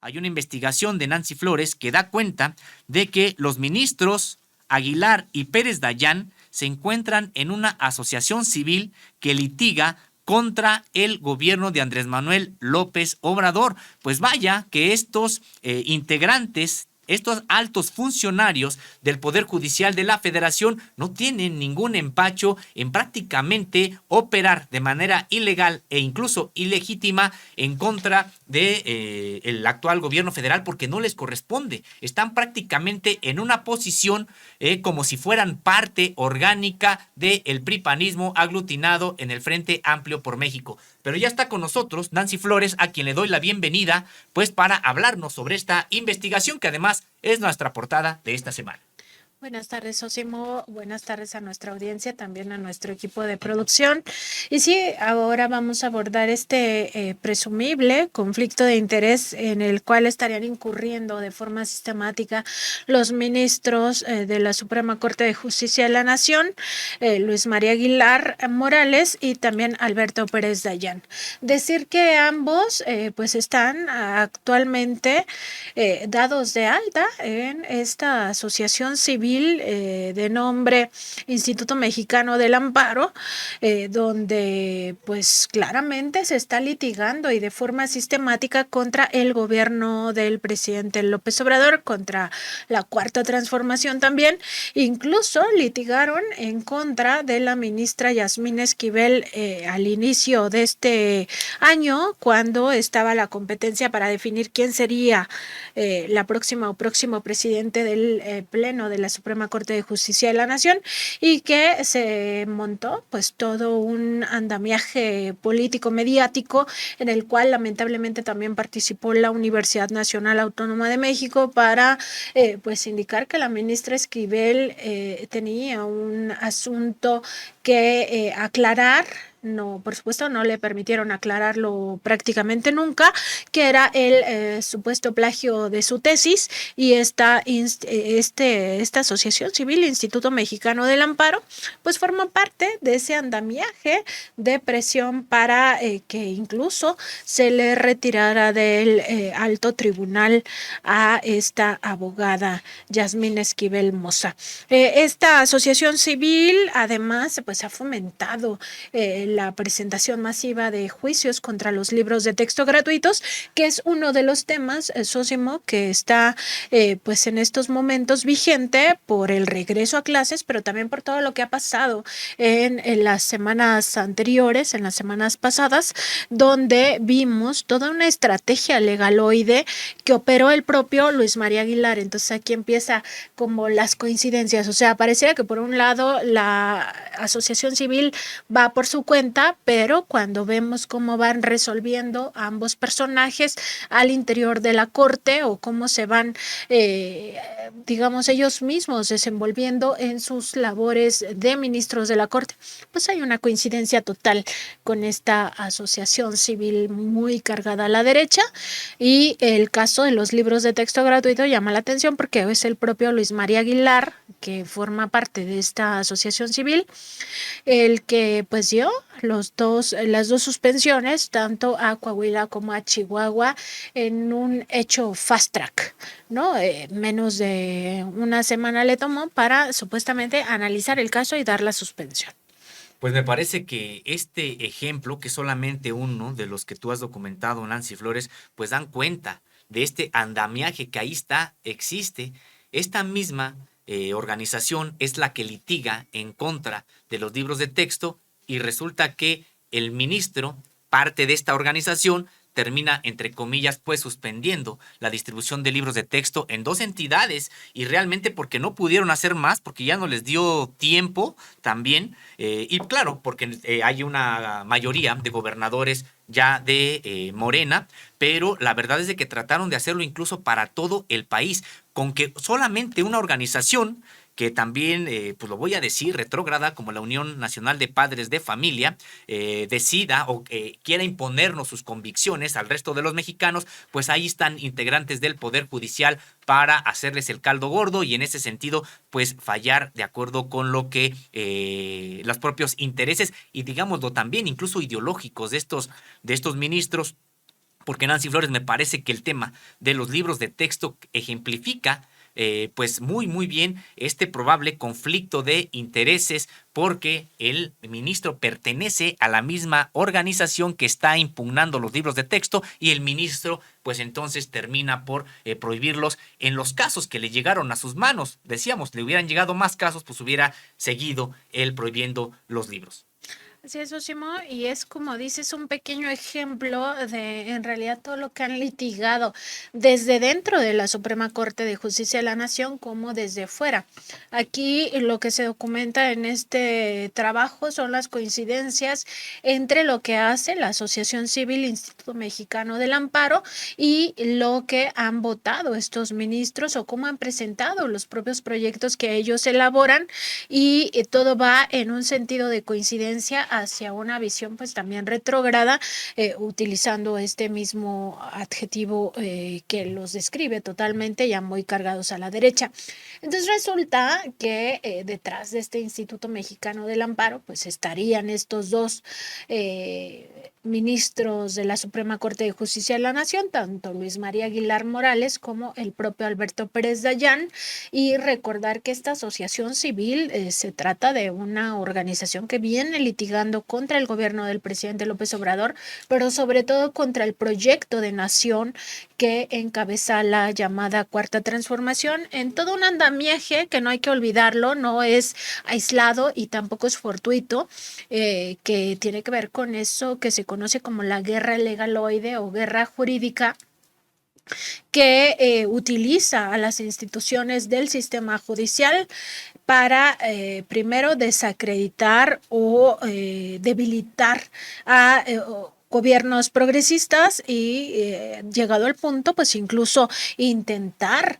Hay una investigación de Nancy Flores que da cuenta de que los ministros Aguilar y Pérez Dayán se encuentran en una asociación civil que litiga contra el gobierno de Andrés Manuel López Obrador. Pues vaya que estos integrantes, estos altos funcionarios del Poder Judicial de la Federación no tienen ningún empacho en prácticamente operar de manera ilegal e incluso ilegítima en contra de el actual gobierno federal porque no les corresponde. Están prácticamente en una posición como si fueran parte orgánica del pripanismo aglutinado en el Frente Amplio por México. Pero ya está con nosotros Nancy Flores, a quien le doy la bienvenida, pues para hablarnos sobre esta investigación que además es nuestra portada de esta semana. Buenas tardes, Sosimo. Buenas tardes a nuestra audiencia, también a nuestro equipo de producción. Y sí, ahora vamos a abordar este presumible conflicto de interés en el cual estarían incurriendo de forma sistemática los ministros de la Suprema Corte de Justicia de la Nación, Luis María Aguilar Morales y también Alberto Pérez Dayán. Decir que ambos pues están actualmente dados de alta en esta asociación civil de nombre Instituto Mexicano del Amparo, donde pues claramente se está litigando y de forma sistemática contra el gobierno del presidente López Obrador, contra la Cuarta Transformación también. Incluso litigaron en contra de la ministra Yasmín Esquivel al inicio de este año, cuando estaba la competencia para definir quién sería la próxima o próximo presidente del Pleno de la Suprema Corte de Justicia de la Nación, y que se montó pues todo un andamiaje político mediático en el cual lamentablemente también participó la Universidad Nacional Autónoma de México para pues indicar que la ministra Esquivel tenía un asunto que aclarar. No, por supuesto, no le permitieron aclararlo prácticamente nunca, que era el supuesto plagio de su tesis, y esta asociación civil, Instituto Mexicano del Amparo, pues forma parte de ese andamiaje de presión para que incluso se le retirara del alto tribunal a esta abogada Yasmín Esquivel Moza. Esta asociación civil además pues ha fomentado la presentación masiva de juicios contra los libros de texto gratuitos, que es uno de los temas, Sosimo, que está pues en estos momentos vigente por el regreso a clases, pero también por todo lo que ha pasado en las semanas anteriores, en las semanas pasadas, donde vimos toda una estrategia legaloide que operó el propio Luis María Aguilar. Entonces aquí empieza como las coincidencias, o sea, pareciera que por un lado la asociación civil va por su cuenta, pero cuando vemos cómo van resolviendo ambos personajes al interior de la corte, o cómo se van digamos ellos mismos desenvolviendo en sus labores de ministros de la corte, pues hay una coincidencia total con esta asociación civil muy cargada a la derecha. Y el caso de los libros de texto gratuito llama la atención porque es el propio Luis María Aguilar, que forma parte de esta asociación civil, el que pues dio las dos suspensiones, tanto a Coahuila como a Chihuahua, en un hecho fast track, ¿no? Menos de una semana le tomó para supuestamente analizar el caso y dar la suspensión. Pues me parece que este ejemplo, que es solamente uno de los que tú has documentado, Nancy Flores, pues dan cuenta de este andamiaje que ahí está, existe. Esta misma organización es la que litiga en contra de los libros de texto y resulta que el ministro, parte de esta organización, termina, entre comillas, pues suspendiendo la distribución de libros de texto en dos entidades, y realmente porque no pudieron hacer más, porque ya no les dio tiempo también, y claro, porque hay una mayoría de gobernadores ya de Morena, pero la verdad es de que trataron de hacerlo incluso para todo el país, con que solamente una organización que también, pues lo voy a decir, retrógrada, como la Unión Nacional de Padres de Familia, decida o quiera imponernos sus convicciones al resto de los mexicanos, pues ahí están integrantes del Poder Judicial para hacerles el caldo gordo y en ese sentido, pues fallar de acuerdo con lo que los propios intereses y digámoslo también, incluso ideológicos de estos ministros porque Nancy Flores me parece que el tema de los libros de texto ejemplifica pues muy bien este probable conflicto de intereses, porque el ministro pertenece a la misma organización que está impugnando los libros de texto, y el ministro pues entonces termina por prohibirlos en los casos que le llegaron a sus manos. Decíamos, le hubieran llegado más casos, pues hubiera seguido él prohibiendo los libros. Así es, Osimo, y es como dices, un pequeño ejemplo de en realidad todo lo que han litigado desde dentro de la Suprema Corte de Justicia de la Nación como desde fuera. Aquí lo que se documenta en este trabajo son las coincidencias entre lo que hace la Asociación Civil Instituto Mexicano del Amparo y lo que han votado estos ministros o cómo han presentado los propios proyectos que ellos elaboran, y todo va en un sentido de coincidencia hacia una visión pues también retrógrada, utilizando este mismo adjetivo que los describe totalmente ya muy cargados a la derecha. Entonces resulta que detrás de este Instituto Mexicano del Amparo pues estarían estos dos ministros de la Suprema Corte de Justicia de la Nación, tanto Luis María Aguilar Morales como el propio Alberto Pérez Dayán, y recordar que esta asociación civil se trata de una organización que viene litigando contra el gobierno del presidente López Obrador, pero sobre todo contra el proyecto de nación que encabeza la llamada Cuarta Transformación, en todo un andamiaje que no hay que olvidarlo, no es aislado y tampoco es fortuito, que tiene que ver con eso que se conoce como la guerra legaloide o guerra jurídica, que utiliza a las instituciones del sistema judicial para primero desacreditar o debilitar a gobiernos progresistas y llegado al punto pues incluso intentar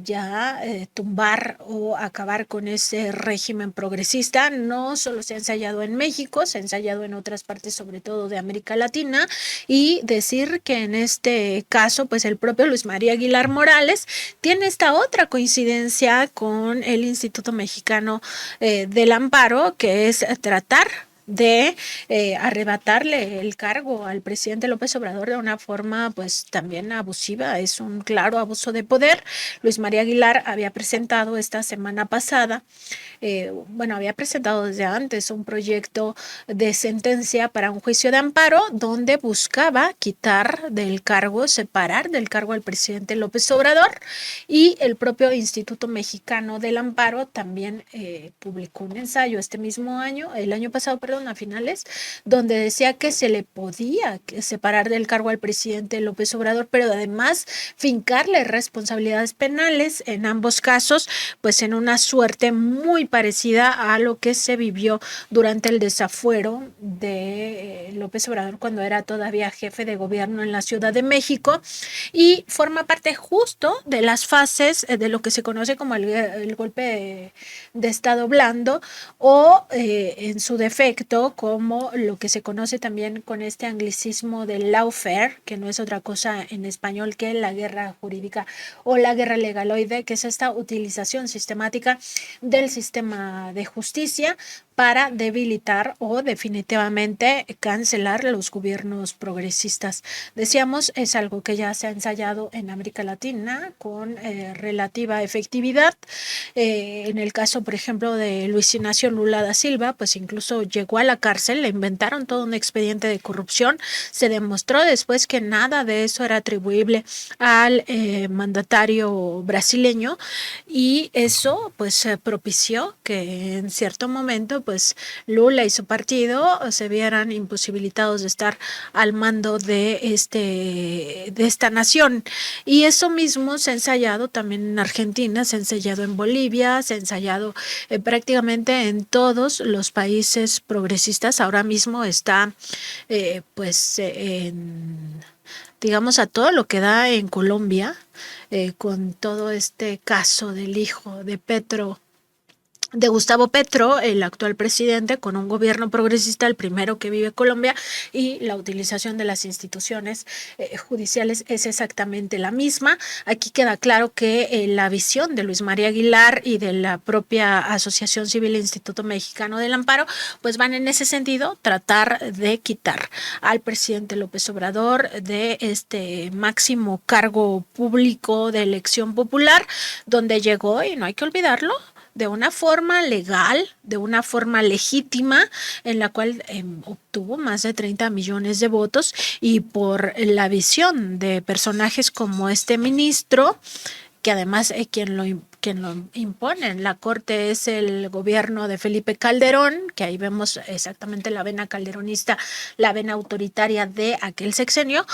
ya tumbar o acabar con ese régimen progresista. No solo se ha ensayado en México, se ha ensayado en otras partes, sobre todo de América Latina, y decir que en este caso pues el propio Luis María Aguilar Morales tiene esta otra coincidencia con el Instituto Mexicano del Amparo, que es tratar de arrebatarle el cargo al presidente López Obrador de una forma pues también abusiva. Es un claro abuso de poder. Luis María Aguilar había presentado esta semana pasada, bueno, había presentado desde antes un proyecto de sentencia para un juicio de amparo donde buscaba quitar del cargo, separar del cargo al presidente López Obrador, y el propio Instituto Mexicano del Amparo también publicó un ensayo este mismo año, el año pasado, perdón, a finales, donde decía que se le podía separar del cargo al presidente López Obrador, pero además fincarle responsabilidades penales en ambos casos, pues en una suerte muy parecida a lo que se vivió durante el desafuero de López Obrador cuando era todavía jefe de gobierno en la Ciudad de México, y forma parte justo de las fases de lo que se conoce como el golpe de Estado blando, o en su defecto como lo que se conoce también con este anglicismo del lawfare, que no es otra cosa en español que la guerra jurídica o la guerra legaloide, que es esta utilización sistemática del sistema de justicia para debilitar o definitivamente cancelar los gobiernos progresistas. Decíamos, es algo que ya se ha ensayado en América Latina con relativa efectividad. En el caso, por ejemplo, de Luis Ignacio Lula da Silva, pues incluso llegó a la cárcel, le inventaron todo un expediente de corrupción. Se demostró después que nada de eso era atribuible al mandatario brasileño, y eso pues propició que en cierto momento pues Lula y su partido se vieran imposibilitados de estar al mando de esta nación. Y eso mismo se ha ensayado también en Argentina, se ha ensayado en Bolivia, se ha ensayado prácticamente en todos los países progresistas. Ahora mismo está digamos a todo lo que da en Colombia, con todo este caso del hijo de Petro de Gustavo Petro, el actual presidente, con un gobierno progresista, el primero que vive Colombia, y la utilización de las instituciones judiciales es exactamente la misma. Aquí queda claro que la visión de Luis María Aguilar y de la propia Asociación Civil Instituto Mexicano del Amparo, pues van en ese sentido, tratar de quitar al presidente López Obrador de este máximo cargo público de elección popular, donde llegó, y no hay que olvidarlo, de una forma legal, de una forma legítima, en la cual obtuvo más de 30 millones de votos, y por la visión de personajes como este ministro, que además quien lo impone en la corte es el gobierno de Felipe Calderón, que ahí vemos exactamente la vena calderonista, la vena autoritaria de aquel sexenio.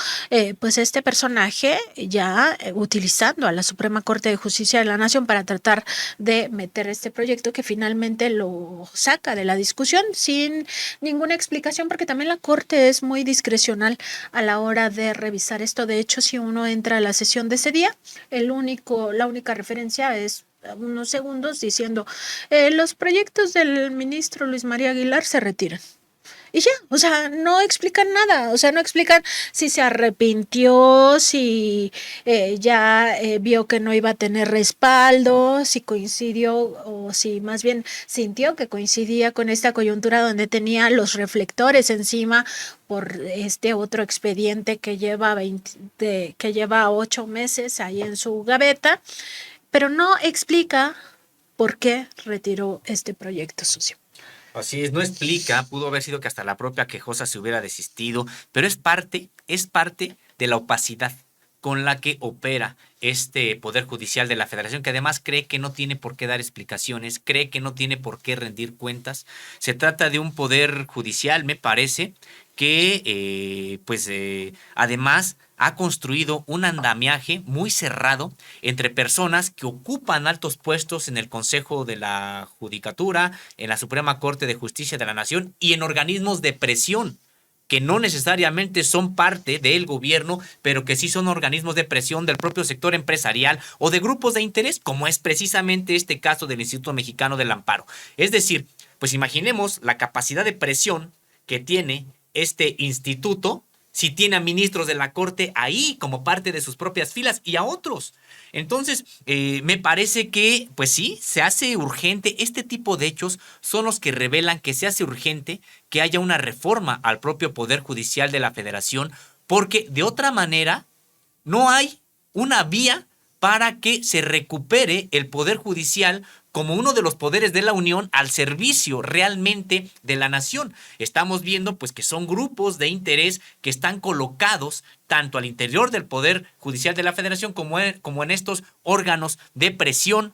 Pues este personaje ya utilizando a la Suprema Corte de Justicia de la Nación para tratar de meter este proyecto, que finalmente lo saca de la discusión sin ninguna explicación, porque también la Corte es muy discrecional a la hora de revisar esto. De hecho, si uno entra a la sesión de ese día, la única referencia es unos segundos diciendo los proyectos del ministro Luis María Aguilar se retiran. Y ya, o sea, no explican nada, o sea, no explican si se arrepintió, si ya vio que no iba a tener respaldo, si coincidió o si más bien sintió que coincidía con esta coyuntura donde tenía los reflectores encima por este otro expediente que lleva 8 meses ahí en su gaveta, pero no explica por qué retiró este proyecto sucio. Así es, no explica, pudo haber sido que hasta la propia quejosa se hubiera desistido, pero es parte de la opacidad con la que opera este Poder Judicial de la Federación, que además cree que no tiene por qué dar explicaciones, cree que no tiene por qué rendir cuentas. Se trata de un Poder Judicial, me parece, que además ha construido un andamiaje muy cerrado entre personas que ocupan altos puestos en el Consejo de la Judicatura, en la Suprema Corte de Justicia de la Nación y en organismos de presión que no necesariamente son parte del gobierno, pero que sí son organismos de presión del propio sector empresarial o de grupos de interés, como es precisamente este caso del Instituto Mexicano del Amparo. Es decir, pues imaginemos la capacidad de presión que tiene este instituto si tiene a ministros de la Corte ahí como parte de sus propias filas y a otros. Entonces, me parece que, pues sí, se hace urgente. Este tipo de hechos son los que revelan que se hace urgente que haya una reforma al propio Poder Judicial de la Federación, porque de otra manera no hay una vía para que se recupere el Poder Judicial como uno de los poderes de la Unión al servicio realmente de la nación. Estamos viendo pues que son grupos de interés que están colocados tanto al interior del Poder Judicial de la Federación como en estos órganos de presión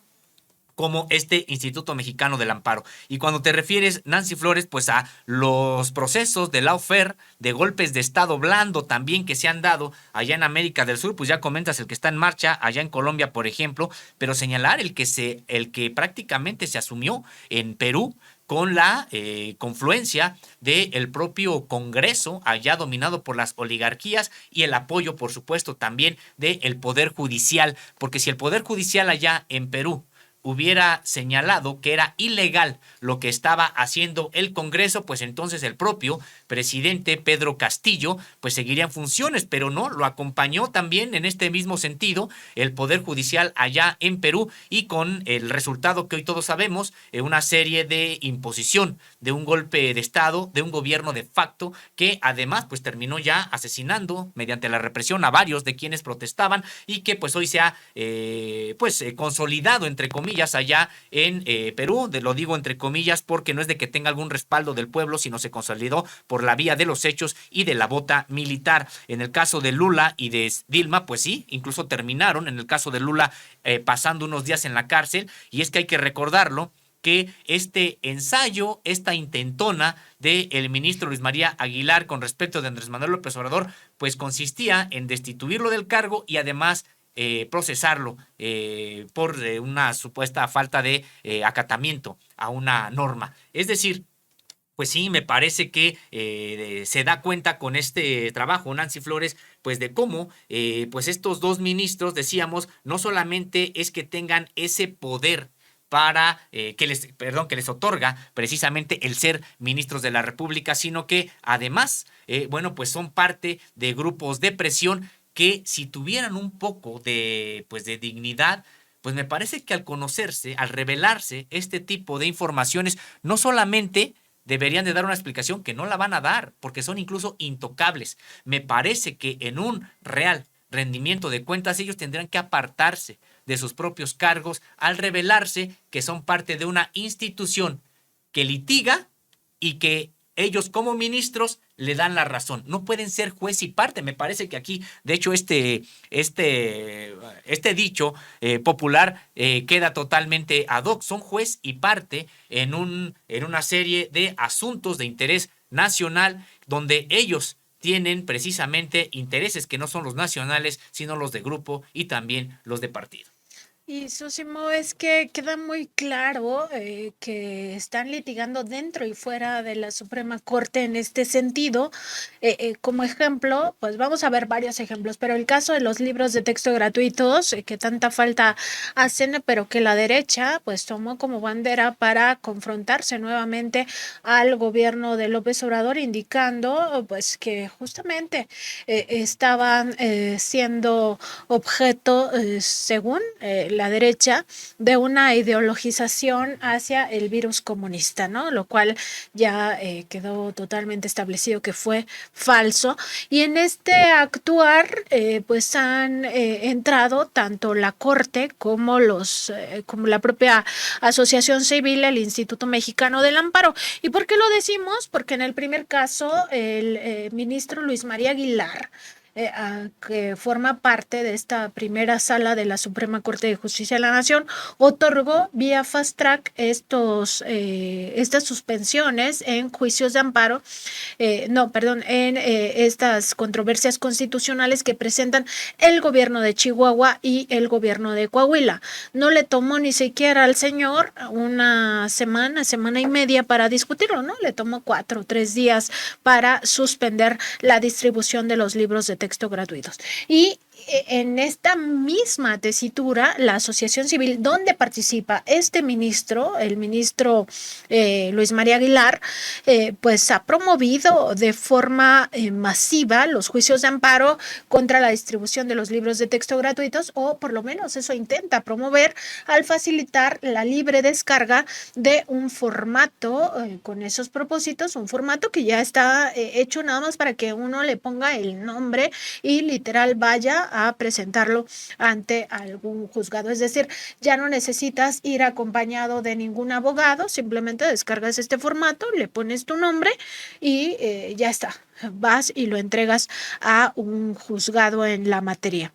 como este Instituto Mexicano del Amparo. Y cuando te refieres, Nancy Flores, pues a los procesos de lawfare, de golpes de Estado blando también que se han dado allá en América del Sur, pues ya comentas el que está en marcha allá en Colombia, por ejemplo, pero señalar el que prácticamente se asumió en Perú con la confluencia del propio Congreso, allá dominado por las oligarquías, y el apoyo, por supuesto, también del Poder Judicial, porque si el Poder Judicial allá en Perú hubiera señalado que era ilegal lo que estaba haciendo el Congreso, pues entonces el propio presidente Pedro Castillo pues seguiría en funciones, pero no, lo acompañó también en este mismo sentido el Poder Judicial allá en Perú, y con el resultado que hoy todos sabemos, una serie de imposición de un golpe de Estado, de un gobierno de facto, que además pues terminó ya asesinando mediante la represión a varios de quienes protestaban, y que pues hoy se ha consolidado entre comillas allá en Perú. Lo digo entre comillas porque no es de que tenga algún respaldo del pueblo, sino se consolidó por la vía de los hechos y de la bota militar. En el caso de Lula y de Dilma, pues sí, incluso terminaron, en el caso de Lula, pasando unos días en la cárcel, y es que hay que recordarlo, que este ensayo, esta intentona del ministro Luis María Aguilar con respecto de Andrés Manuel López Obrador, pues consistía en destituirlo del cargo y además procesarlo por una supuesta falta de acatamiento a una norma. Es decir, pues sí, me parece que se da cuenta con este trabajo Nancy Flores, pues de cómo pues estos dos ministros, decíamos, no solamente es que tengan ese poder para que les otorga precisamente el ser ministros de la República, sino que además, bueno, pues son parte de grupos de presión que si tuvieran un poco de, pues de dignidad, pues me parece que al conocerse, al revelarse este tipo de informaciones, no solamente deberían de dar una explicación, que no la van a dar, porque son incluso intocables. Me parece que en un real rendimiento de cuentas ellos tendrán que apartarse de sus propios cargos al revelarse que son parte de una institución que litiga y que ellos como ministros le dan la razón. No pueden ser juez y parte. Me parece que aquí, de hecho, este dicho popular queda totalmente ad hoc. Son juez y parte en una serie de asuntos de interés nacional donde ellos tienen precisamente intereses que no son los nacionales, sino los de grupo y también los de partido. Y Sosimo, es que queda muy claro que están litigando dentro y fuera de la Suprema Corte en este sentido. Como ejemplo, pues vamos a ver varios ejemplos, pero el caso de los libros de texto gratuitos, que tanta falta hacen, pero que la derecha pues tomó como bandera para confrontarse nuevamente al gobierno de López Obrador, indicando pues que justamente estaban siendo objeto, según la derecha, de una ideologización hacia el virus comunista, ¿no? Lo cual ya quedó totalmente establecido que fue falso. Y en este actuar, pues han entrado tanto la Corte como como la propia Asociación Civil, el Instituto Mexicano del Amparo. ¿Y por qué lo decimos? Porque en el primer caso, el ministro Luis María Aguilar, que forma parte de esta primera sala de la Suprema Corte de Justicia de la Nación, otorgó vía fast track estas suspensiones en juicios de amparo, no, perdón, en estas controversias constitucionales que presentan el gobierno de Chihuahua y el gobierno de Coahuila. No le tomó ni siquiera al señor una semana, semana y media para discutirlo, ¿no? Le tomó 4 o 3 días para suspender la distribución de los libros de texto gratuitos. Y en esta misma tesitura, la asociación civil donde participa este ministro, el ministro Luis María Aguilar, pues ha promovido de forma masiva los juicios de amparo contra la distribución de los libros de texto gratuitos, o por lo menos eso intenta promover al facilitar la libre descarga de un formato con esos propósitos, un formato que ya está hecho nada más para que uno le ponga el nombre y literal vaya a presentarlo ante algún juzgado. Es decir, ya no necesitas ir acompañado de ningún abogado, simplemente descargas este formato, le pones tu nombre y ya está. Vas y lo entregas a un juzgado en la materia.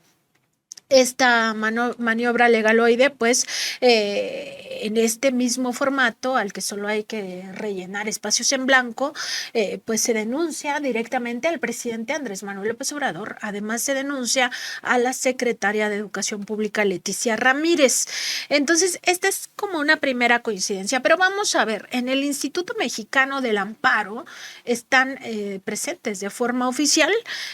Esta maniobra legaloide, pues en este mismo formato al que solo hay que rellenar espacios en blanco, pues se denuncia directamente al presidente Andrés Manuel López Obrador. Además se denuncia a la secretaria de Educación Pública Leticia Ramírez. Entonces esta es como una primera coincidencia, pero vamos a ver, en el Instituto Mexicano del Amparo están presentes de forma oficial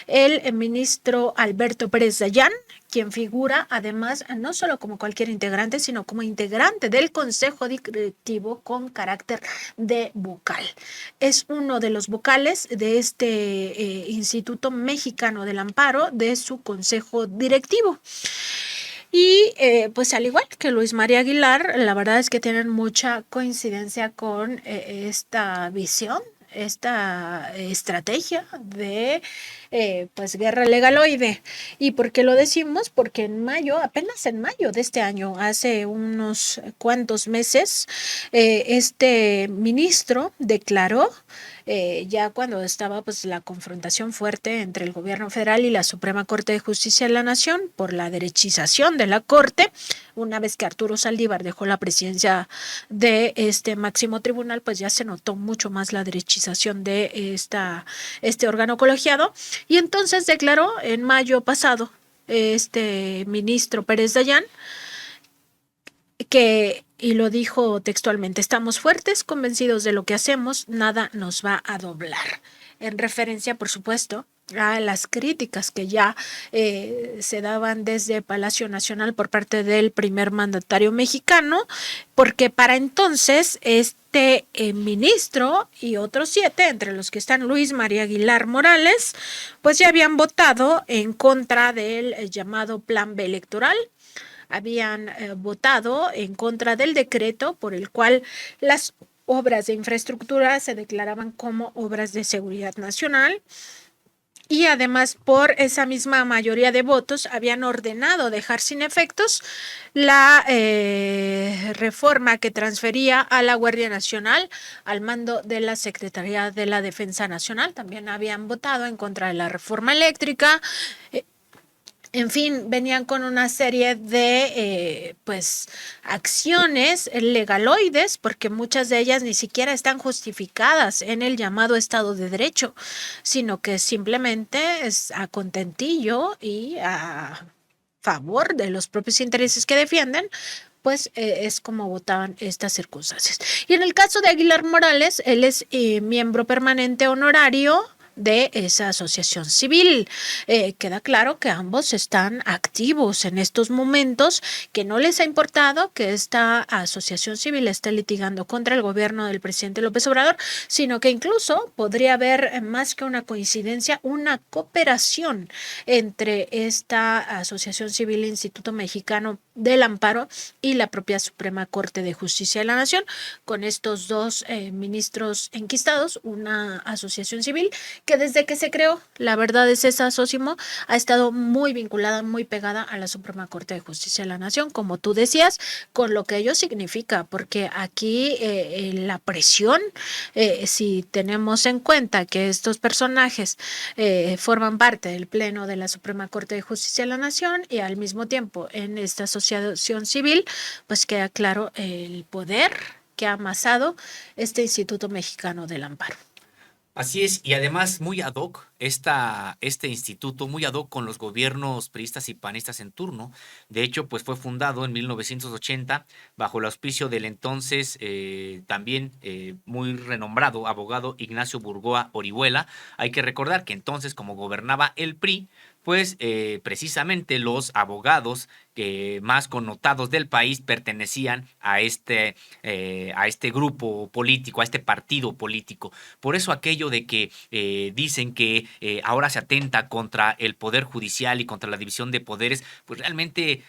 el ministro Alberto Pérez Dayán, quien figura además no solo como cualquier integrante, sino como integrante del Consejo Directivo con carácter de vocal. Es uno de los vocales de este Instituto Mexicano del Amparo, de su Consejo Directivo. Y pues al igual que Luis María Aguilar, la verdad es que tienen mucha coincidencia con esta visión, esta estrategia de pues guerra legaloide. ¿Y por qué lo decimos? Porque en mayo, apenas en mayo de este año, hace unos cuantos meses, este ministro declaró, ya cuando estaba pues la confrontación fuerte entre el gobierno federal y la Suprema Corte de Justicia de la Nación por la derechización de la Corte, una vez que Arturo Saldívar dejó la presidencia de este máximo tribunal, pues ya se notó mucho más la derechización de este órgano colegiado. Y entonces declaró en mayo pasado este ministro Pérez Dayán que, y lo dijo textualmente, estamos fuertes, convencidos de lo que hacemos, nada nos va a doblar. En referencia, por supuesto, a las críticas que ya se daban desde Palacio Nacional por parte del primer mandatario mexicano, porque para entonces ministro y otros 7, entre los que están Luis María Aguilar Morales, pues ya habían votado en contra del llamado Plan B electoral. Habían votado en contra del decreto por el cual las obras de infraestructura se declaraban como obras de seguridad nacional. Y además, por esa misma mayoría de votos, habían ordenado dejar sin efectos la reforma que transfería a la Guardia Nacional al mando de la Secretaría de la Defensa Nacional. También habían votado en contra de la reforma eléctrica. En fin, venían con una serie de acciones legaloides, porque muchas de ellas ni siquiera están justificadas en el llamado Estado de Derecho, sino que simplemente es a contentillo y a favor de los propios intereses que defienden, pues es como votaban estas circunstancias. Y en el caso de Aguilar Morales, él es miembro permanente honorario de esa asociación civil. Queda claro que ambos están activos en estos momentos, que no les ha importado que esta asociación civil esté litigando contra el gobierno del presidente López Obrador, sino que incluso podría haber, más que una coincidencia, una cooperación entre esta asociación civil, Instituto Mexicano del Amparo, y la propia Suprema Corte de Justicia de la Nación, con estos dos ministros enquistados, una asociación civil que desde que se creó, la verdad es esa, Sósimo, ha estado muy vinculada, muy pegada a la Suprema Corte de Justicia de la Nación, como tú decías, con lo que ello significa, porque aquí la presión, si tenemos en cuenta que estos personajes forman parte del Pleno de la Suprema Corte de Justicia de la Nación y al mismo tiempo en esta asociación civil, pues queda claro el poder que ha amasado este Instituto Mexicano del Amparo. Así es, y además muy ad hoc, este instituto muy ad hoc con los gobiernos priistas y panistas en turno. De hecho, pues fue fundado en 1980 bajo el auspicio del entonces también muy renombrado abogado Ignacio Burgoa Orihuela. Hay que recordar que entonces, como gobernaba el PRI, pues precisamente los abogados más connotados del país pertenecían a este grupo político, a este partido político. Por eso aquello de que dicen que ahora se atenta contra el poder judicial y contra la división de poderes, pues realmente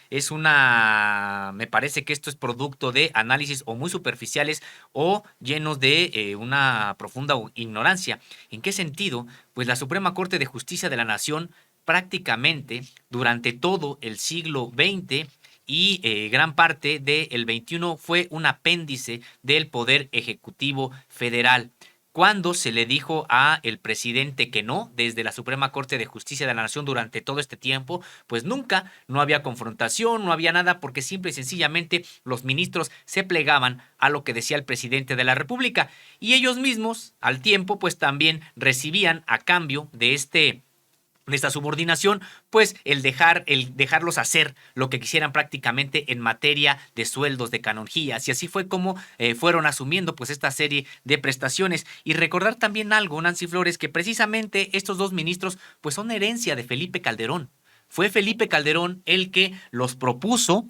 me parece que esto es producto de análisis o muy superficiales o llenos de una profunda ignorancia. ¿En qué sentido? Pues la Suprema Corte de Justicia de la Nación prácticamente durante todo el siglo XX y gran parte del XXI fue un apéndice del Poder Ejecutivo Federal. Cuando se le dijo a el presidente que no, desde la Suprema Corte de Justicia de la Nación durante todo este tiempo, pues nunca, no había confrontación, no había nada, porque simple y sencillamente los ministros se plegaban a lo que decía el presidente de la República. Y ellos mismos, al tiempo, pues también recibían a cambio de esta subordinación, pues el dejarlos hacer lo que quisieran prácticamente en materia de sueldos, de canonjías, y así fue como fueron asumiendo pues esta serie de prestaciones. Y recordar también algo, Nancy Flores, que precisamente estos dos ministros pues son herencia de Felipe Calderón. Fue Felipe Calderón el que los propuso,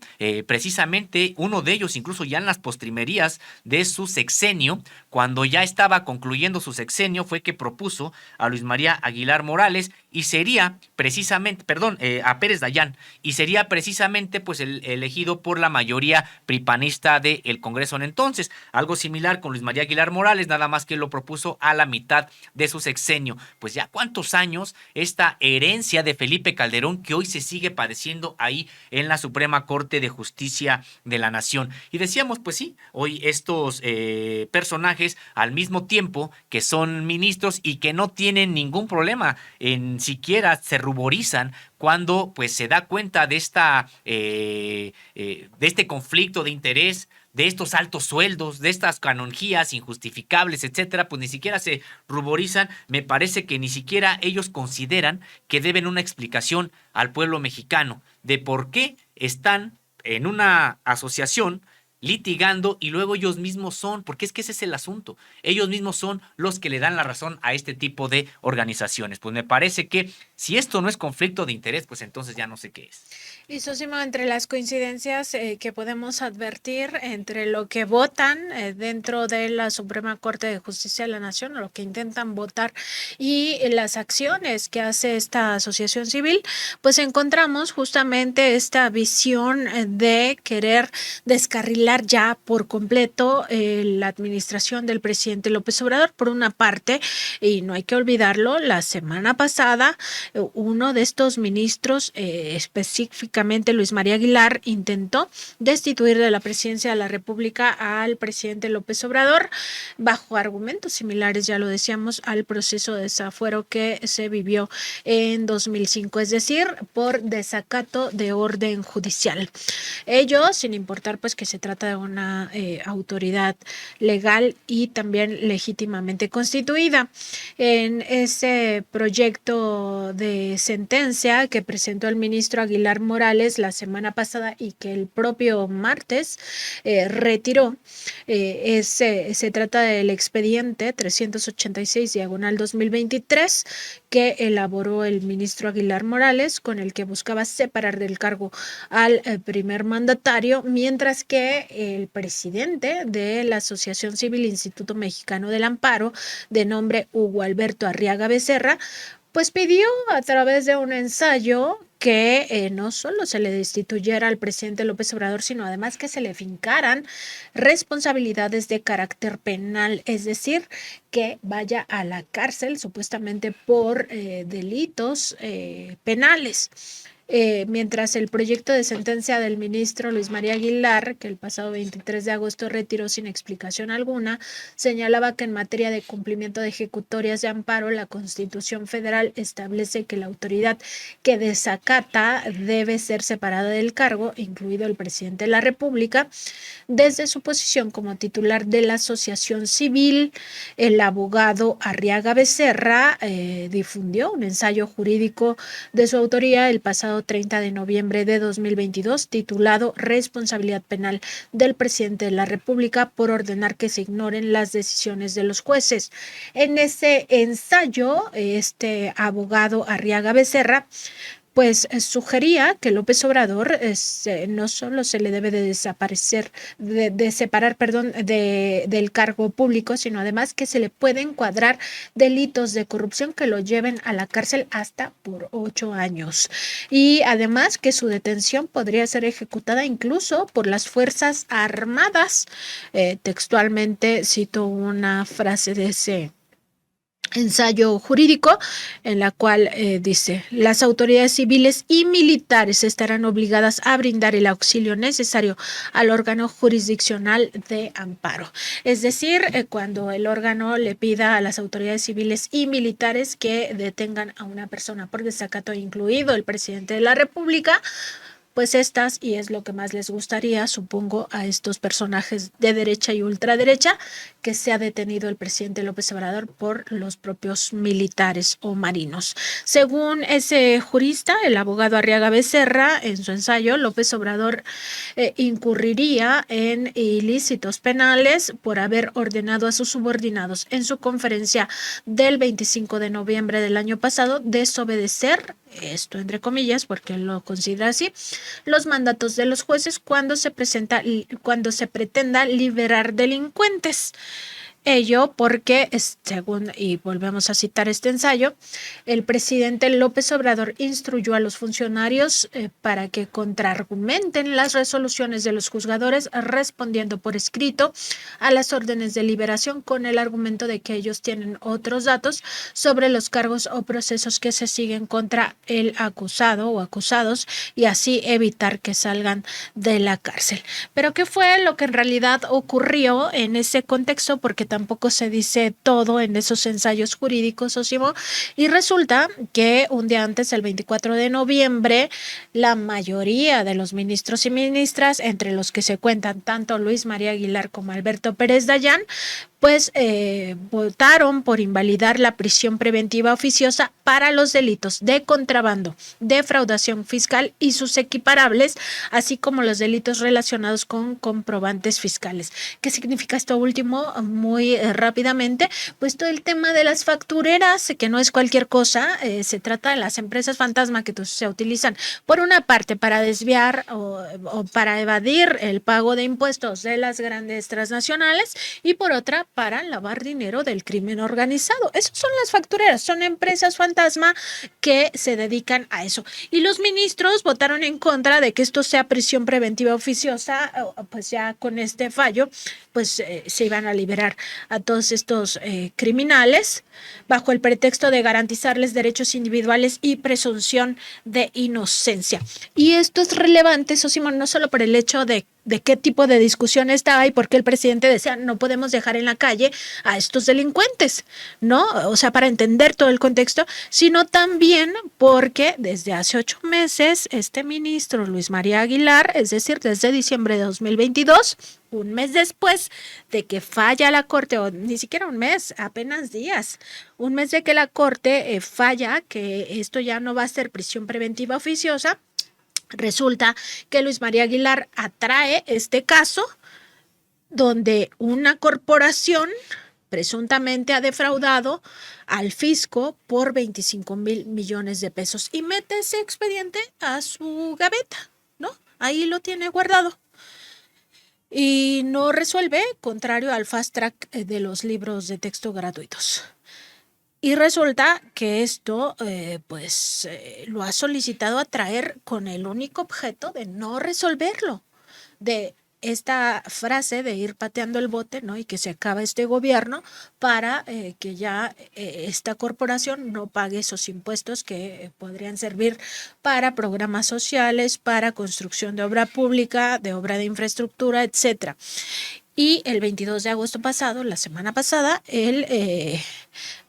precisamente uno de ellos incluso ya en las postrimerías de su sexenio, cuando ya estaba concluyendo su sexenio, fue que propuso a Luis María Aguilar Morales y sería precisamente, perdón, a Pérez Dayán, y sería precisamente pues el elegido por la mayoría pripanista del Congreso en entonces. Algo similar con Luis María Aguilar Morales, nada más que lo propuso a la mitad de su sexenio. Pues ya cuántos años esta herencia de Felipe Calderón que hoy se sigue padeciendo ahí en la Suprema Corte de Justicia de la Nación. Y decíamos, pues sí, hoy estos personajes, al mismo tiempo que son ministros y que no tienen ningún problema en siquiera se ruborizan cuando pues se da cuenta de de este conflicto de interés, de estos altos sueldos, de estas canonjías injustificables, etcétera, pues ni siquiera se ruborizan. Me parece que ni siquiera ellos consideran que deben una explicación al pueblo mexicano de por qué están en una asociación litigando y luego ellos mismos son, porque es que ese es el asunto, ellos mismos son los que le dan la razón a este tipo de organizaciones. Pues me parece que si esto no es conflicto de interés, pues entonces ya no sé qué es. Y Sosimo, entre las coincidencias que podemos advertir entre lo que votan dentro de la Suprema Corte de Justicia de la Nación, o lo que intentan votar, y las acciones que hace esta asociación civil, pues encontramos justamente esta visión de querer descarrilar ya por completo la administración del presidente López Obrador, por una parte, y no hay que olvidarlo, la semana pasada uno de estos ministros, específicamente Luis María Aguilar, intentó destituir de la presidencia de la República al presidente López Obrador bajo argumentos similares, ya lo decíamos, al proceso de desafuero que se vivió en 2005, es decir, por desacato de orden judicial. Ello sin importar pues que se trata de una autoridad legal y también legítimamente constituida. En ese proyecto de sentencia que presentó el ministro Aguilar Morales la semana pasada y que el propio martes retiró, se trata del expediente 386/2023 que elaboró el ministro Aguilar Morales, con el que buscaba separar del cargo al primer mandatario, mientras que el presidente de la Asociación Civil Instituto Mexicano del Amparo, de nombre Hugo Alberto Arriaga Becerra, pues pidió a través de un ensayo que no solo se le destituyera al presidente López Obrador, sino además que se le fincaran responsabilidades de carácter penal, es decir, que vaya a la cárcel supuestamente por delitos penales. Mientras el proyecto de sentencia del ministro Luis María Aguilar, que el pasado 23 de agosto retiró sin explicación alguna, señalaba que en materia de cumplimiento de ejecutorias de amparo, la Constitución Federal establece que la autoridad que desacata debe ser separada del cargo, incluido el presidente de la República. Desde su posición como titular de la Asociación Civil, el abogado Arriaga Becerra difundió un ensayo jurídico de su autoría el pasado 30 de noviembre de 2022, titulado Responsabilidad penal del presidente de la República por ordenar que se ignoren las decisiones de los jueces. En ese ensayo, este abogado Arriaga Becerra pues sugería que López Obrador no solo se le debe de desaparecer, de separar, perdón, del cargo público, sino además que se le puede encuadrar delitos de corrupción que lo lleven a la cárcel hasta por 8 años. Y además que su detención podría ser ejecutada incluso por las Fuerzas Armadas. Textualmente cito una frase de ese ensayo jurídico en la cual dice: las autoridades civiles y militares estarán obligadas a brindar el auxilio necesario al órgano jurisdiccional de amparo. Es decir, cuando el órgano le pida a las autoridades civiles y militares que detengan a una persona por desacato, incluido el presidente de la República, pues estas, y es lo que más les gustaría, supongo, a estos personajes de derecha y ultraderecha, que sea detenido el presidente López Obrador por los propios militares o marinos. Según ese jurista, el abogado Arriaga Becerra, en su ensayo, López Obrador incurriría en ilícitos penales por haber ordenado a sus subordinados en su conferencia del 25 de noviembre del año pasado desobedecer, esto entre comillas porque lo considera así, los mandatos de los jueces cuando se pretenda liberar delincuentes. Ello porque, según, y volvemos a citar este ensayo, el presidente López Obrador instruyó a los funcionarios para que contraargumenten las resoluciones de los juzgadores respondiendo por escrito a las órdenes de liberación con el argumento de que ellos tienen otros datos sobre los cargos o procesos que se siguen contra el acusado o acusados y así evitar que salgan de la cárcel. Pero ¿qué fue lo que en realidad ocurrió en ese contexto? Porque tampoco se dice todo en esos ensayos jurídicos, Sosimo, y resulta que un día antes, el 24 de noviembre, la mayoría de los ministros y ministras, entre los que se cuentan tanto Luis María Aguilar como Alberto Pérez Dayán, pues votaron por invalidar la prisión preventiva oficiosa para los delitos de contrabando, defraudación fiscal y sus equiparables, así como los delitos relacionados con comprobantes fiscales. ¿Qué significa esto último? Muy rápidamente, pues todo el tema de las factureras, que no es cualquier cosa, se trata de las empresas fantasma que se utilizan por una parte para desviar o para evadir el pago de impuestos de las grandes transnacionales y por otra para lavar dinero del crimen organizado. Esas son las factureras, son empresas fantasma que se dedican a eso. Y los ministros votaron en contra de que esto sea prisión preventiva oficiosa, pues ya con este fallo, pues se iban a liberar a todos estos criminales bajo el pretexto de garantizarles derechos individuales y presunción de inocencia. Y esto es relevante, Sosimo, no solo por el hecho de qué tipo de discusión estaba y por qué el presidente decía no podemos dejar en la calle a estos delincuentes, ¿no? O sea, para entender todo el contexto, sino también porque desde hace 8 meses este ministro Luis María Aguilar, es decir, desde diciembre de 2022, un mes después de que falla la Corte, o ni siquiera un mes, apenas días, un mes de que la Corte falla, que esto ya no va a ser prisión preventiva oficiosa, resulta que Luis María Aguilar atrae este caso donde una corporación presuntamente ha defraudado al fisco por 25,000 millones de pesos y mete ese expediente a su gaveta, ¿no? Ahí lo tiene guardado. Y no resuelve, contrario al fast track de los libros de texto gratuitos. Y resulta que esto, lo ha solicitado a traer con el único objeto de no resolverlo, de esta frase de ir pateando el bote, ¿no? Y que se acaba este gobierno para que ya esta corporación no pague esos impuestos que podrían servir para programas sociales, para construcción de obra pública, de obra de infraestructura, etcétera. Y el 22 de agosto pasado, la semana pasada, el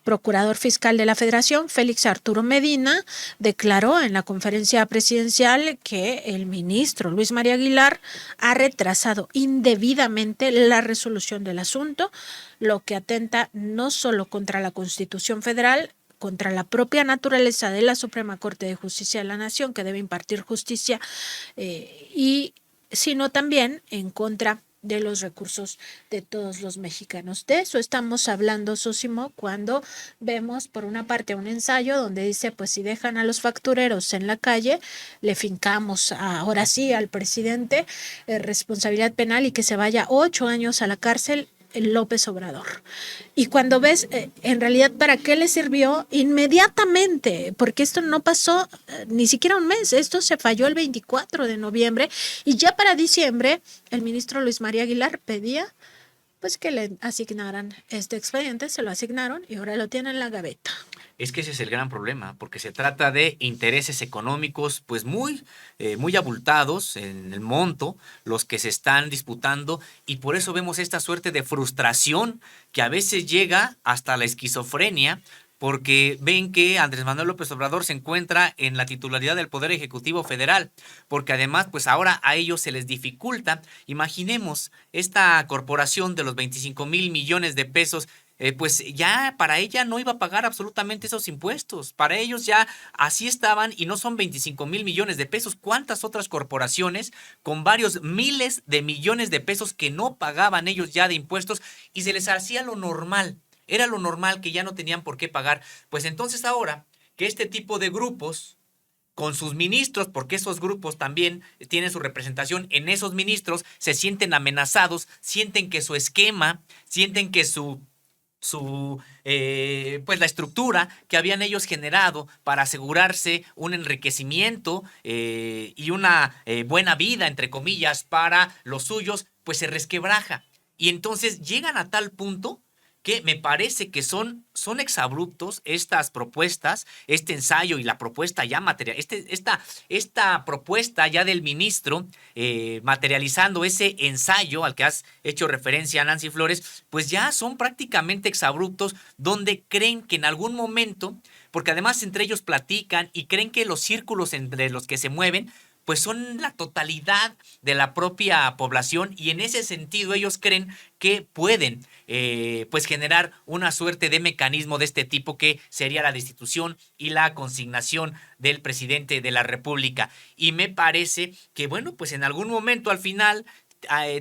procurador fiscal de la Federación, Félix Arturo Medina, declaró en la conferencia presidencial que el ministro Luis María Aguilar ha retrasado indebidamente la resolución del asunto, lo que atenta no solo contra la Constitución Federal, contra la propia naturaleza de la Suprema Corte de Justicia de la Nación, que debe impartir justicia, sino también en contra de los recursos de todos los mexicanos. De eso estamos hablando, Sosimo, cuando vemos por una parte un ensayo donde dice, pues si dejan a los factureros en la calle, le fincamos ahora sí al presidente responsabilidad penal y que se vaya 8 años a la cárcel López Obrador. Y cuando ves, en realidad, ¿para qué le sirvió? Inmediatamente, porque esto no pasó ni siquiera un mes, esto se falló el 24 de noviembre y ya para diciembre el ministro Luis María Aguilar pedía pues que le asignaran este expediente, se lo asignaron y ahora lo tiene en la gaveta. Es que ese es el gran problema, porque se trata de intereses económicos pues muy abultados en el monto, los que se están disputando, y por eso vemos esta suerte de frustración que a veces llega hasta la esquizofrenia, porque ven que Andrés Manuel López Obrador se encuentra en la titularidad del Poder Ejecutivo Federal, porque además pues ahora a ellos se les dificulta. Imaginemos esta corporación de los 25,000 millones de pesos, pues ya para ella no iba a pagar absolutamente esos impuestos. Para ellos ya así estaban y no son 25,000 millones de pesos. ¿Cuántas otras corporaciones con varios miles de millones de pesos que no pagaban ellos ya de impuestos y se les hacía lo normal? Era lo normal que ya no tenían por qué pagar. Pues entonces ahora que este tipo de grupos con sus ministros, porque esos grupos también tienen su representación en esos ministros, se sienten amenazados, sienten que su esquema, sienten que pues la estructura que habían ellos generado para asegurarse un enriquecimiento y una buena vida, entre comillas, para los suyos, pues se resquebraja. Y entonces llegan a tal punto que me parece que son exabruptos estas propuestas, este ensayo y la propuesta ya material, esta propuesta ya del ministro materializando ese ensayo al que has hecho referencia, Nancy Flores, pues ya son prácticamente exabruptos, donde creen que en algún momento, porque además entre ellos platican y creen que los círculos entre los que se mueven pues son la totalidad de la propia población, y en ese sentido ellos creen que pueden pues generar una suerte de mecanismo de este tipo, que sería la destitución y la consignación del presidente de la República. Y me parece que, bueno, pues en algún momento al final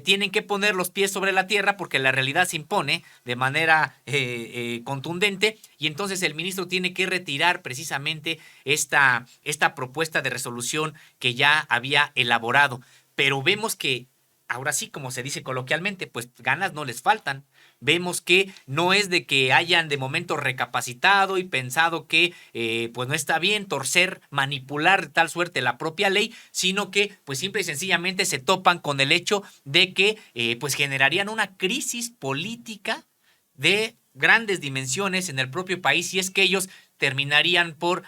tienen que poner los pies sobre la tierra, porque la realidad se impone de manera contundente, y entonces el ministro tiene que retirar precisamente esta propuesta de resolución que ya había elaborado. Pero vemos que ahora sí, como se dice coloquialmente, pues ganas no les faltan. Vemos que no es de que hayan de momento recapacitado y pensado que pues no está bien torcer, manipular de tal suerte la propia ley, sino que pues simple y sencillamente se topan con el hecho de que pues generarían una crisis política de grandes dimensiones en el propio país, y es que ellos terminarían por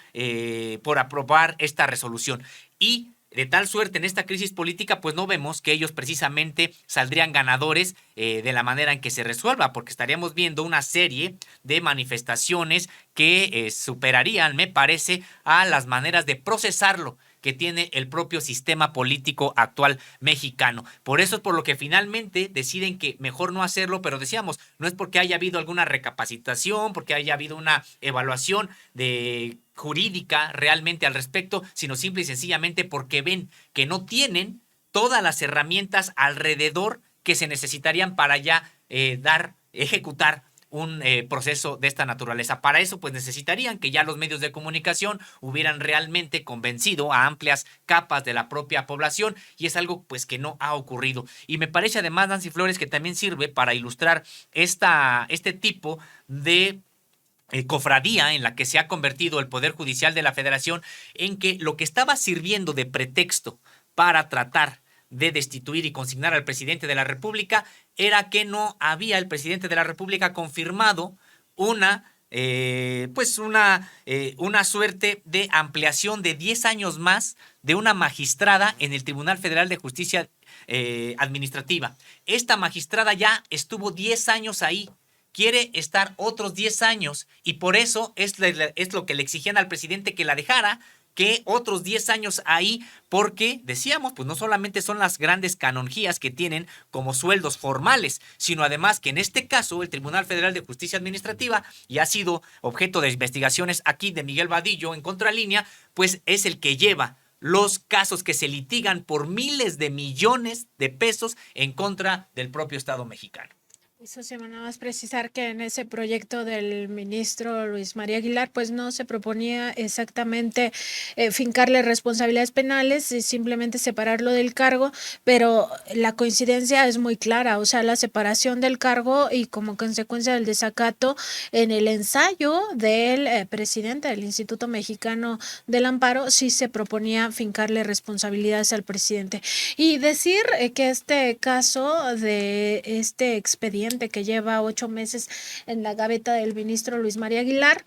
aprobar esta resolución. Y de tal suerte en esta crisis política, pues no vemos que ellos precisamente saldrían ganadores de la manera en que se resuelva, porque estaríamos viendo una serie de manifestaciones que superarían, me parece, a las maneras de procesarlo que tiene el propio sistema político actual mexicano. Por eso es por lo que finalmente deciden que mejor no hacerlo, pero decíamos, no es porque haya habido alguna recapacitación, porque haya habido una evaluación de jurídica realmente al respecto, sino simple y sencillamente porque ven que no tienen todas las herramientas alrededor que se necesitarían para ya ejecutar un proceso de esta naturaleza. Para eso, pues necesitarían que ya los medios de comunicación hubieran realmente convencido a amplias capas de la propia población, y es algo pues que no ha ocurrido. Y me parece además, Nancy Flores, que también sirve para ilustrar este tipo de cofradía en la que se ha convertido el Poder Judicial de la Federación, en que lo que estaba sirviendo de pretexto para tratar de destituir y consignar al presidente de la República era que no había el presidente de la República confirmado una suerte de ampliación de 10 años más de una magistrada en el Tribunal Federal de Justicia Administrativa. Esta magistrada ya estuvo 10 años ahí, quiere estar otros 10 años, y por eso es lo que le exigían al presidente, que la dejara, que otros 10 años ahí, porque decíamos, pues no solamente son las grandes canonjías que tienen como sueldos formales, sino además que en este caso el Tribunal Federal de Justicia Administrativa, y ha sido objeto de investigaciones aquí de Miguel Vadillo en Contralínea, pues es el que lleva los casos que se litigan por miles de millones de pesos en contra del propio Estado mexicano. Eso sí, nada más precisar que en ese proyecto del ministro Luis María Aguilar, pues no se proponía exactamente fincarle responsabilidades penales y simplemente separarlo del cargo, pero la coincidencia es muy clara, o sea, la separación del cargo y como consecuencia del desacato en el ensayo del presidente del Instituto Mexicano del Amparo, sí se proponía fincarle responsabilidades al presidente. Y decir que este caso de este expediente que lleva 8 meses en la gaveta del ministro Luis María Aguilar,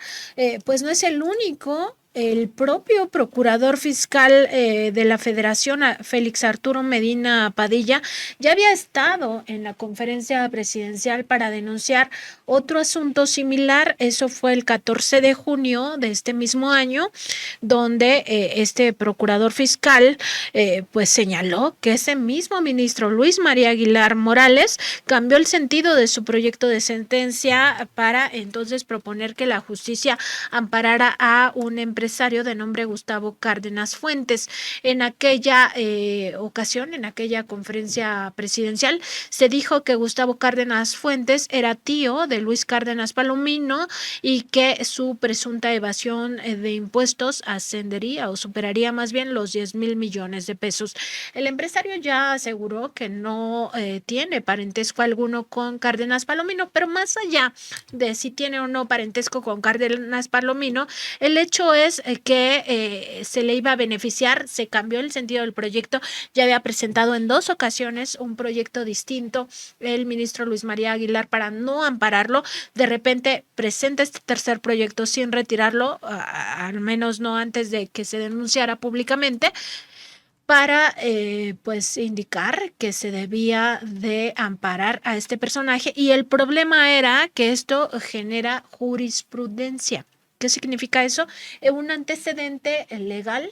pues no es el único. El propio procurador fiscal de la Federación, Félix Arturo Medina Padilla, ya había estado en la conferencia presidencial para denunciar otro asunto similar. Eso fue el 14 de junio de este mismo año, donde este procurador fiscal pues señaló que ese mismo ministro Luis María Aguilar Morales cambió el sentido de su proyecto de sentencia para entonces proponer que la justicia amparara a un empresario de nombre Gustavo Cárdenas Fuentes. En aquella ocasión, en aquella conferencia presidencial, se dijo que Gustavo Cárdenas Fuentes era tío de Luis Cárdenas Palomino y que su presunta evasión de impuestos ascendería o superaría más bien los 10,000 millones de pesos. El empresario ya aseguró que no tiene parentesco alguno con Cárdenas Palomino, pero más allá de si tiene o no parentesco con Cárdenas Palomino, el hecho es que se le iba a beneficiar, se cambió el sentido del proyecto. Ya había presentado en 2 ocasiones un proyecto distinto el ministro Luis María Aguilar para no ampararlo. De repente presenta este tercer proyecto sin retirarlo, al menos no antes de que se denunciara públicamente, para pues indicar que se debía de amparar a este personaje, y el problema era que esto genera jurisprudencia. ¿Qué significa eso? Un antecedente legal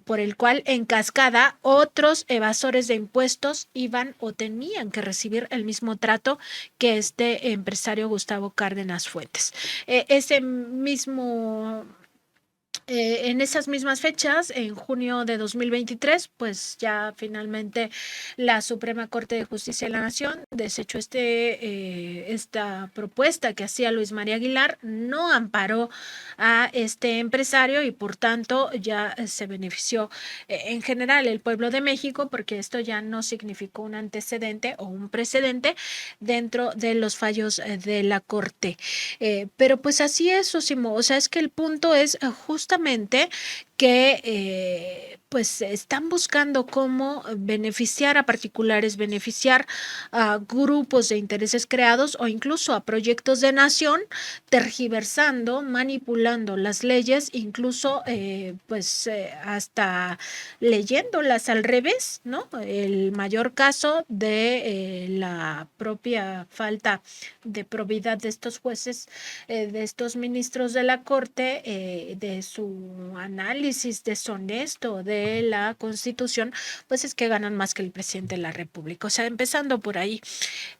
por el cual en cascada otros evasores de impuestos iban o tenían que recibir el mismo trato que este empresario Gustavo Cárdenas Fuentes. Ese mismo en esas mismas fechas, en junio de 2023, pues ya finalmente la Suprema Corte de Justicia de la Nación desechó esta propuesta que hacía Luis María Aguilar, no amparó a este empresario y por tanto ya se benefició en general el pueblo de México, porque esto ya no significó un antecedente o un precedente dentro de los fallos de la Corte. Pero pues así es, Sosimo. O sea, es que el punto es justamente que pues están buscando cómo beneficiar a particulares, beneficiar a grupos de intereses creados o incluso a proyectos de nación, tergiversando, manipulando las leyes, incluso hasta leyéndolas al revés, ¿no? El mayor caso de la propia falta de probidad de estos jueces, de estos ministros de la Corte, de su análisis deshonesto de la Constitución, pues es que ganan más que el presidente de la República. O sea, empezando por ahí.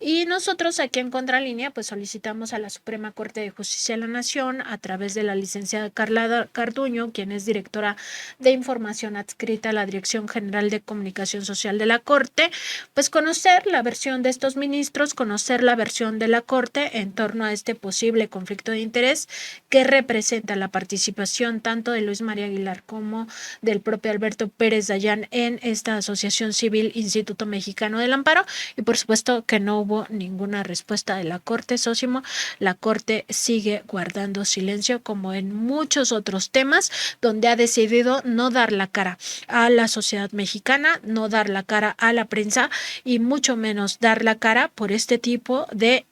Y nosotros aquí en Contralínea, pues solicitamos a la Suprema Corte de Justicia de la Nación, a través de la licenciada Carla Carduño, quien es directora de información adscrita a la Dirección General de Comunicación Social de la Corte, pues conocer la versión de estos ministros, conocer la versión de la Corte en torno a este posible conflicto de interés que representa la participación tanto de Luis María Aguilar como del propio Alberto Pérez Dayán en esta asociación civil Instituto Mexicano del Amparo, y por supuesto que no hubo ninguna respuesta de la Corte, Sósimo. La Corte sigue guardando silencio como en muchos otros temas donde ha decidido no dar la cara a la sociedad mexicana, no dar la cara a la prensa y mucho menos dar la cara por este tipo de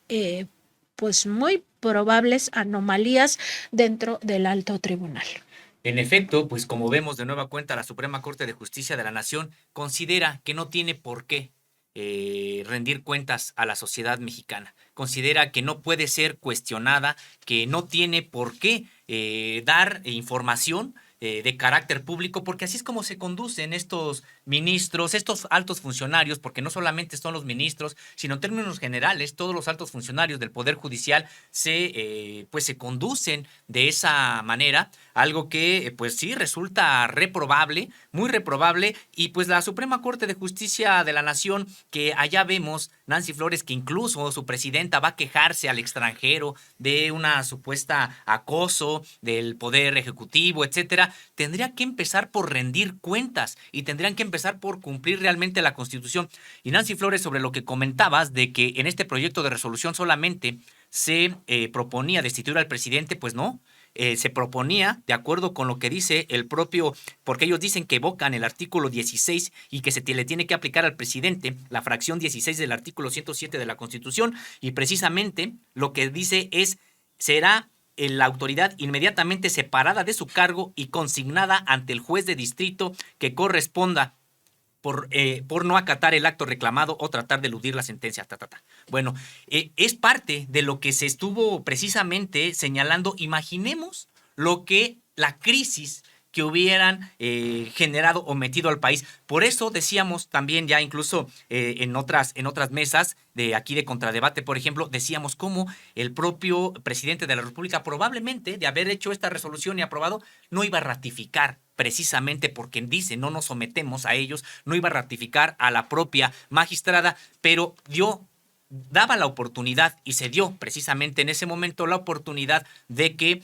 pues muy probables anomalías dentro del alto tribunal. En efecto, pues como vemos de nueva cuenta, la Suprema Corte de Justicia de la Nación considera que no tiene por qué rendir cuentas a la sociedad mexicana. Considera que no puede ser cuestionada, que no tiene por qué dar información de carácter público, porque así es como se conducen estos ministros, estos altos funcionarios, porque no solamente son los ministros, sino en términos generales, todos los altos funcionarios del Poder Judicial pues se conducen de esa manera, algo que pues sí resulta reprobable, muy reprobable, y pues la Suprema Corte de Justicia de la Nación, que allá vemos, Nancy Flores, que incluso su presidenta va a quejarse al extranjero de una supuesta acoso del Poder Ejecutivo, etcétera, tendría que empezar por rendir cuentas y tendrían que empezar por cumplir realmente la Constitución. Y Nancy Flores, sobre lo que comentabas de que en este proyecto de resolución solamente se proponía destituir al presidente, pues no. Se proponía, de acuerdo con lo que dice el propio, porque ellos dicen que evocan el artículo 16 y que le tiene que aplicar al presidente la fracción 16 del artículo 107 de la Constitución, y precisamente lo que dice es, será la autoridad inmediatamente separada de su cargo y consignada ante el juez de distrito que corresponda por no acatar el acto reclamado o tratar de eludir la sentencia. Bueno, es parte de lo que se estuvo precisamente señalando. Imaginemos la crisis que hubieran generado o metido al país. Por eso decíamos también ya incluso en otras mesas de aquí de Contradebate, por ejemplo, decíamos cómo el propio presidente de la República probablemente, de haber hecho esta resolución y aprobado, no iba a ratificar, precisamente porque dice no nos sometemos a ellos, no iba a ratificar a la propia magistrada, pero daba la oportunidad y se dio precisamente en ese momento la oportunidad de que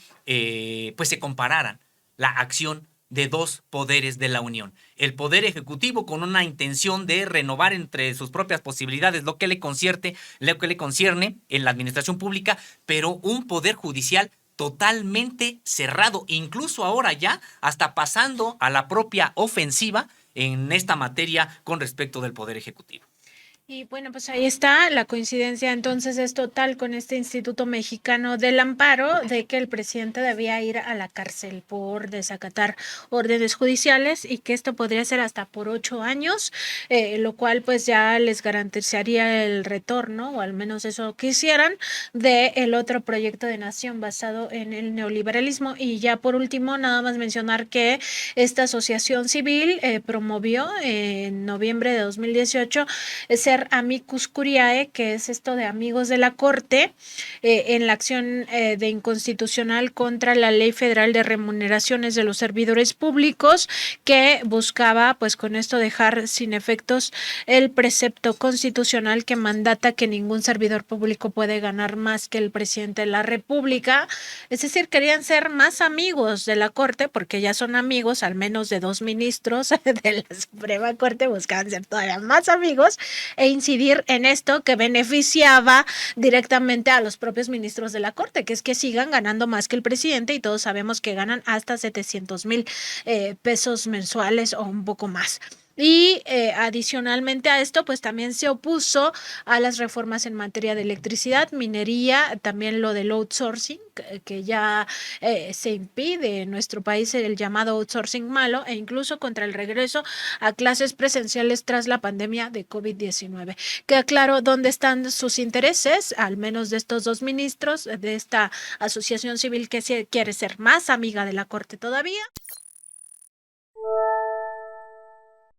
pues se compararan la acción de dos poderes de la Unión. El Poder Ejecutivo con una intención de renovar entre sus propias posibilidades lo que le concierne en la administración pública, pero un Poder Judicial totalmente cerrado, incluso ahora ya hasta pasando a la propia ofensiva en esta materia con respecto del Poder Ejecutivo. Y bueno, pues ahí está, la coincidencia entonces es total con este Instituto Mexicano del Amparo de que el presidente debía ir a la cárcel por desacatar órdenes judiciales y que esto podría ser hasta por 8 años, lo cual pues ya les garantizaría el retorno, o al menos eso quisieran, de el otro proyecto de nación basado en el neoliberalismo. Y ya por último, nada más mencionar que esta asociación civil promovió en noviembre de 2018 ser amicus curiae, que es esto de amigos de la Corte, en la acción de inconstitucional contra la Ley Federal de Remuneraciones de los Servidores Públicos, que buscaba pues con esto dejar sin efectos el precepto constitucional que mandata que ningún servidor público puede ganar más que el presidente de la República. Es decir, querían ser más amigos de la Corte porque ya son amigos al menos de 2 ministros de la Suprema Corte, buscaban ser todavía más amigos e incidir en esto que beneficiaba directamente a los propios ministros de la Corte, que es que sigan ganando más que el presidente, y todos sabemos que ganan hasta 700,000 pesos mensuales o un poco más. Y adicionalmente a esto, pues también se opuso a las reformas en materia de electricidad, minería, también lo del outsourcing, que ya se impide en nuestro país el llamado outsourcing malo, e incluso contra el regreso a clases presenciales tras la pandemia de COVID-19. Queda claro dónde están sus intereses, al menos de estos 2 ministros, de esta asociación civil que quiere ser más amiga de la Corte todavía.